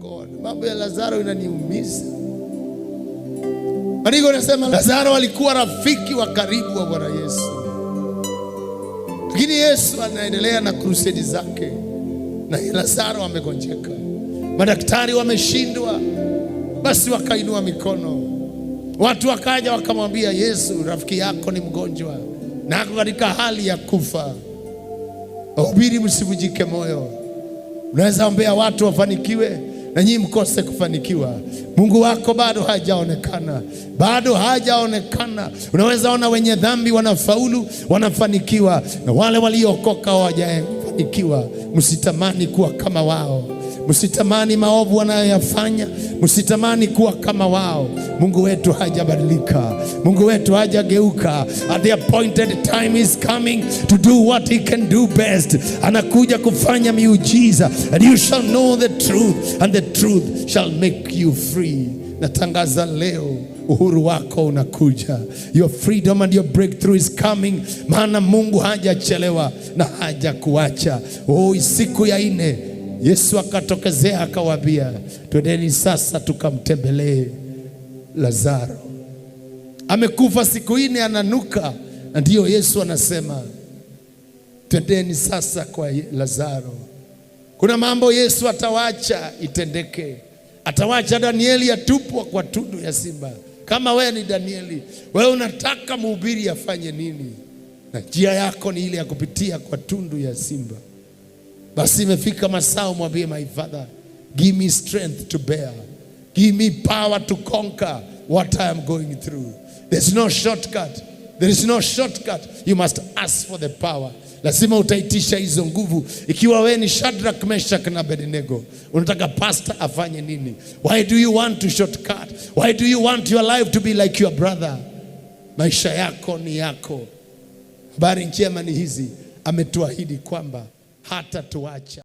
God. Mambo ya Lazaro inaniumiza. Maandiko yanasema Lazaro alikuwa rafiki wa karibu wa Bwana Yesu. Lakini Yesu anaendelea na crusade zake, na Lazaro amegonjeka. Madaktari wameshindwa, basi wakainua mikono. Watu wakaja wakamwambia Yesu, rafiki yako ni mgonjwa na ako katika hali ya kufa. Wahubiri, msivunjike moyo. Unaweza ombea watu wafanikiwe na nyinyi mkose kufanikiwa. Mungu wako bado hajaonekana, bado hajaonekana. Unaweza ona wenye dhambi wanafaulu, wanafanikiwa, na wale waliokoka hawajafanikiwa. Msitamani kuwa kama wao, msitamani maovu wanayoyafanya, msitamani kuwa kama wao. Mungu wetu hajabadilika, Mungu wetu hajageuka. At the appointed time is coming to do what he can do best. Anakuja kufanya miujiza. And you shall know the truth, and the truth shall make you free. Natangaza leo, uhuru wako unakuja. Your freedom and your breakthrough is coming. Maana Mungu hajachelewa na hajakuacha. Siku ya 4 Yesu akatokezea akawaambia, twendeni sasa tukamtembelee Lazaro. Amekufa siku 4, ananuka. Na ndiyo Yesu anasema twendeni sasa kwa Lazaro. Kuna mambo Yesu atawacha itendeke. Atawacha Danieli atupwa kwa tundu ya simba. Kama wewe ni Danieli, wewe unataka mhubiri afanye nini? Na njia yako ni ile ya kupitia kwa tundu ya simba. Basi imefika masaa mwambie, my Father, give me strength to bear. Give me power to conquer what I am going through. There's no shortcut. There is no shortcut. You must ask for the power. Lazima utaitisha hizo nguvu. Ikiwa wewe ni Shadrach, Meshach na Abednego, unataka pastor afanye nini? Why do you want to shortcut? Why do you want your life to be like your brother? Maisha yako ni yako. Habari njema ni hizi, ametuahidi kwamba hata tuacha.